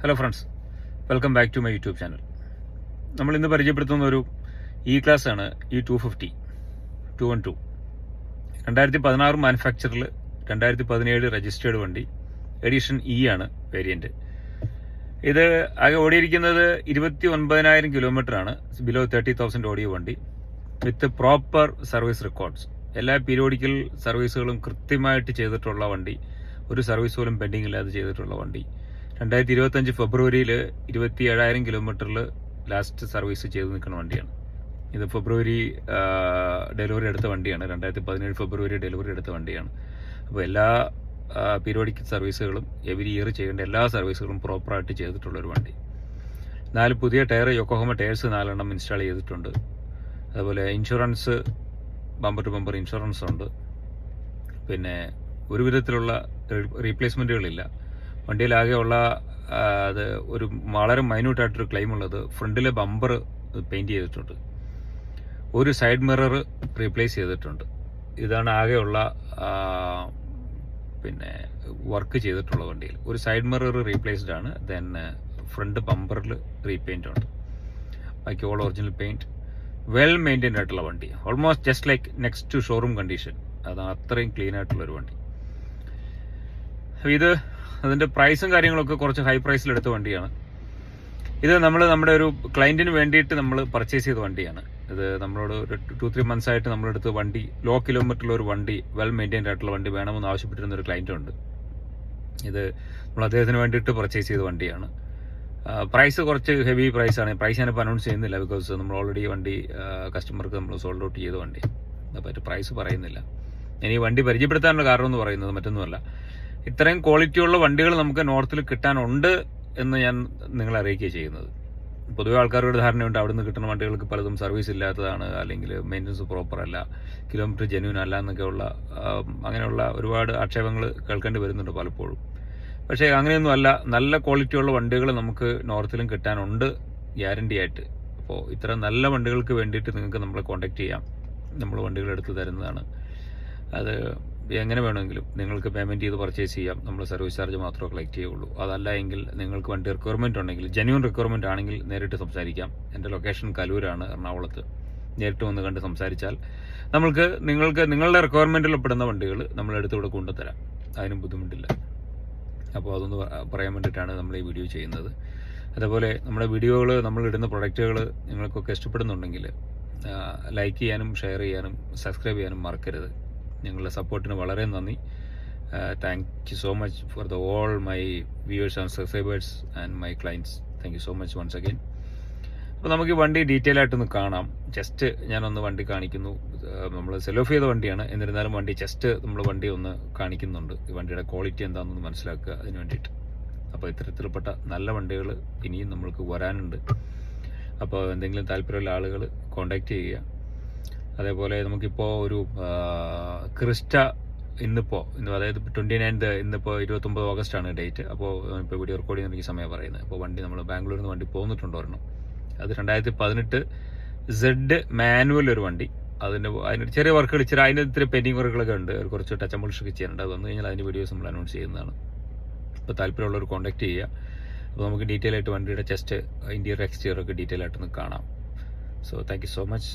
Hello friends, welcome back to my YouTube channel. നമ്മൾ ഇന്ന് പരിചയപ്പെടുത്തുന്ന ഒരു ക്ലാസ് ആണ് E250 212. 2016 മാനുഫാക്ചറിൽ 2017 രജിസ്റ്റേർഡ് വണ്ടി, എഡിഷൻ ആണ് വേരിയന്റ്. ഇത് ആകെ ഓടിയിരിക്കുന്നത് 29,000 കിലോമീറ്റർ ആണ്. ബിലോ 30,000 ഓടിയ വണ്ടി വിത്ത് പ്രോപ്പർ സർവീസ് റെക്കോർഡ്സ്. എല്ലാ പീരിയോഡിക്കൽ സർവീസുകളും കൃത്യമായിട്ട് ചെയ്തിട്ടുള്ള വണ്ടി, ഒരു സർവീസ് പോലും പെൻഡിങ് ഇല്ലാതെ ചെയ്തിട്ടുള്ള വണ്ടി. 2025 ഫെബ്രുവരിയിൽ 27,000 കിലോമീറ്ററിൽ ലാസ്റ്റ് സർവീസ് ചെയ്ത് നിൽക്കുന്ന വണ്ടിയാണ്. ഇത് ഫെബ്രുവരി ഡെലിവറി എടുത്ത വണ്ടിയാണ്. 2017 ഫെബ്രുവരി ഡെലിവറി എടുത്ത വണ്ടിയാണ്. അപ്പോൾ എല്ലാ പീരിയോഡിക് സർവീസുകളും എവരി ഇയർ ചെയ്യേണ്ട എല്ലാ സർവീസുകളും പ്രോപ്പറായിട്ട് ചെയ്തിട്ടുള്ളൊരു വണ്ടി. 4 പുതിയ ടയർ, യോക്കോഹാമ ടയർസ് 4 എണ്ണം ഇൻസ്റ്റാൾ ചെയ്തിട്ടുണ്ട്. അതുപോലെ insurance, bumper to bumper insurance ഉണ്ട്. പിന്നെ ഒരു വിധത്തിലുള്ള റീപ്ലേസ്മെൻറ്റുകളില്ല. വണ്ടിയിലാകെയുള്ള അത് ഒരു വളരെ മൈന്യൂട്ടായിട്ടൊരു ക്ലെയിം ഉള്ളത്, ഫ്രണ്ടിലെ ബമ്പർ പെയിൻറ് ചെയ്തിട്ടുണ്ട്, ഒരു സൈഡ് മിറർ റീപ്ലേസ് ചെയ്തിട്ടുണ്ട്. ഇതാണ് ആകെയുള്ള പിന്നെ വർക്ക് ചെയ്തിട്ടുള്ള വണ്ടിയിൽ. ഒരു സൈഡ് മിറർ റീപ്ലേസ്ഡ് ആണ്. ദെൻ ഫ്രണ്ട് ബമ്പറിൽ റീപെയിൻ്റ് ഉണ്ട്. ബാക്കി all original paint, well maintained ആയിട്ടുള്ള വണ്ടി. Almost just like next to showroom condition. അതാണ് അത്രയും ക്ലീൻ ആയിട്ടുള്ളൊരു വണ്ടി. ഇത് അതിൻ്റെ പ്രൈസും കാര്യങ്ങളൊക്കെ കുറച്ച് ഹൈ പ്രൈസിൽ എടുത്ത വണ്ടിയാണ്. ഇത് നമ്മുടെ ഒരു ക്ലയൻറ്റിന് വേണ്ടിയിട്ട് നമ്മൾ പർച്ചേസ് ചെയ്ത വണ്ടിയാണ്. ഇത് നമ്മളോട് ഒരു 2-3 months ആയിട്ട് നമ്മളെടുത്ത് വണ്ടി, ലോ കിലോമീറ്ററിലുള്ള ഒരു വണ്ടി, വെൽ മെയിൻറ്റൈൻഡ് ആയിട്ടുള്ള വണ്ടി വേണമെന്ന് ആവശ്യപ്പെട്ടിരുന്ന ഒരു ക്ലയൻറ്റ് ഉണ്ട്. ഇത് നമ്മൾ അദ്ദേഹത്തിന് വേണ്ടിയിട്ട് പർച്ചേസ് ചെയ്ത വണ്ടിയാണ്. പ്രൈസ് കുറച്ച് ഹെവി പ്രൈസാണ്. പ്രൈസ് ഞാനിപ്പോൾ അനൗൺസ് ചെയ്യുന്നില്ല, ബിക്കോസ് നമ്മൾ ഓൾറെഡി വണ്ടി കസ്റ്റമർക്ക് നമ്മൾ സോൾഡ് ഔട്ട് ചെയ്ത വണ്ടിയാണ്. അപ്പോൾ പ്രൈസ് പറയുന്നില്ല. ഇനി വണ്ടി പരിചയപ്പെടുത്താനുള്ള കാരണം എന്ന് പറയുന്നത് മറ്റൊന്നുമല്ല, ഇത്രയും ക്വാളിറ്റിയുള്ള വണ്ടികൾ നമുക്ക് നോർത്തിൽ കിട്ടാനുണ്ട് എന്ന് ഞാൻ നിങ്ങളെ അറിയിക്കുക ചെയ്യുന്നത്. പൊതുവെ ആൾക്കാരുടെ ധാരണയുണ്ട്, അവിടെ നിന്ന് കിട്ടുന്ന വണ്ടികൾക്ക് പലതും സർവീസ് ഇല്ലാത്തതാണ്, അല്ലെങ്കിൽ മെയിൻ്റനൻസ് പ്രോപ്പർ അല്ല, കിലോമീറ്റർ ജെന്യൂൻ അല്ല എന്നൊക്കെയുള്ള അങ്ങനെയുള്ള ഒരുപാട് ആക്ഷേപങ്ങൾ കേൾക്കേണ്ടി വരുന്നുണ്ട് പലപ്പോഴും. പക്ഷേ അങ്ങനെയൊന്നും അല്ല. നല്ല ക്വാളിറ്റിയുള്ള വണ്ടികൾ നമുക്ക് നോർത്തിലും കിട്ടാനുണ്ട് ഗ്യാരണ്ടി ആയിട്ട്. അപ്പോൾ ഇത്ര നല്ല വണ്ടികൾക്ക് വേണ്ടിയിട്ട് നിങ്ങൾക്ക് നമ്മളെ കോൺടാക്ട് ചെയ്യാം. നമ്മൾ വണ്ടികൾ എടുത്ത് തരുന്നതാണ്. അത് എങ്ങനെ വേണമെങ്കിലും നിങ്ങൾക്ക് പേയ്മെൻറ്റ് ചെയ്ത് പർച്ചേസ് ചെയ്യാം. നമ്മൾ സർവീസ് ചാർജ് മാത്രമേ കളക്ട് ചെയ്യുള്ളൂ. അതല്ല എങ്കിൽ നിങ്ങൾക്ക് വണ്ടി റിക്വയർമെൻറ്റ് ഉണ്ടെങ്കിൽ, ജെന്യൂൻ റിക്വയർമെൻറ്റ് ആണെങ്കിൽ നേരിട്ട് സംസാരിക്കാം. എൻ്റെ ലൊക്കേഷൻ കലൂരാണ്, എറണാകുളത്ത്. നേരിട്ട് വന്ന് കണ്ട് സംസാരിച്ചാൽ നിങ്ങൾക്ക് നിങ്ങളുടെ റിക്വയർമെൻറ്റിൽ പെടുന്ന വണ്ടികൾ നമ്മളെടുത്ത് ഇവിടെ കൊണ്ടുതരാം. അതിനും ബുദ്ധിമുട്ടില്ല. അപ്പോൾ അതൊന്ന് പറയാൻ വേണ്ടിയിട്ടാണ് നമ്മൾ ഈ വീഡിയോ ചെയ്യുന്നത്. അതേപോലെ നമ്മുടെ വീഡിയോകൾ, നമ്മളിടുന്ന പ്രൊഡക്റ്റുകൾ നിങ്ങൾക്കൊക്കെ ഇഷ്ടപ്പെടുന്നുണ്ടെങ്കിൽ ലൈക്ക് ചെയ്യാനും ഷെയർ ചെയ്യാനും സബ്സ്ക്രൈബ് ചെയ്യാനും മറക്കരുത്. നിങ്ങളുടെ സപ്പോർട്ടിന് വളരെ നന്ദി. Thank you so much for all my viewers and subscribers and my clients. Thank you so much once again. അപ്പോൾ നമുക്ക് വണ്ടി ഡീറ്റെയിൽ ആയിട്ടൊന്ന് കാണാം. ജസ്റ്റ് ഞാനൊന്ന് വണ്ടി കാണിക്കുന്നു. നമ്മൾ സെൽ ഓഫ് ചെയ്ത വണ്ടിയാണ്, എന്നിരുന്നാലും വണ്ടി ജസ്റ്റ് നമ്മൾ വണ്ടി ഒന്ന് കാണിക്കുന്നുണ്ട്. ഈ വണ്ടിയുടെ ക്വാളിറ്റി എന്താണെന്ന് മനസ്സിലാക്കുക അതിന് വേണ്ടിയിട്ട്. അപ്പോൾ ഇത്തരത്തിൽപ്പെട്ട നല്ല വണ്ടികൾ ഇനിയും നമ്മൾക്ക് വരാനുണ്ട്. അപ്പോൾ എന്തെങ്കിലും താല്പര്യമുള്ള ആളുകൾ കോൺടാക്റ്റ് ചെയ്യുക. അതേപോലെ നമുക്കിപ്പോൾ ഒരു ക്രിസ്റ്റ ഇന്നിപ്പോൾ അതായത് 29th, ഇന്നിപ്പോൾ 29 ഓഗസ്റ്റാണ് ഡേറ്റ്. അപ്പോൾ ഇപ്പോൾ വീഡിയോ റെക്കോർഡ് ചെയ്യുന്ന എനിക്ക് സമയം പറയുന്നത്. അപ്പോൾ വണ്ടി നമ്മൾ ബാംഗ്ലൂരിൽ നിന്ന് വണ്ടി പോന്നിട്ടുണ്ട് ഒരെണ്ണം. അത് 2018 Z മാനുവൽ ഒരു വണ്ടി. അതിന് ചെറിയ വർക്കുകൾ, അതിന് ഇത്തിരി പെൻഡിങ് വർക്കുകളൊക്കെ ഉണ്ട്. കുറച്ച് ടച്ച് ആൻഡ് പോളിഷൊക്കെ ചെയ്യാനുണ്ട്. അത് വന്നു കഴിഞ്ഞാൽ അതിൻ്റെ വീഡിയോസ് നമ്മൾ അനൗൺസ് ചെയ്യുന്നതാണ്. അപ്പോൾ താല്പര്യമുള്ളവർ കോൺടാക്ട് ചെയ്യുക. അപ്പോൾ നമുക്ക് ഡീറ്റെയിൽ ആയിട്ട് വണ്ടിയുടെ ജസ്റ്റ് ഇൻറ്റീരിയർ എക്സ്റ്റീരിയർ ഒക്കെ ഡീറ്റെയിൽ ആയിട്ടൊന്ന് കാണാം. So thank you so much.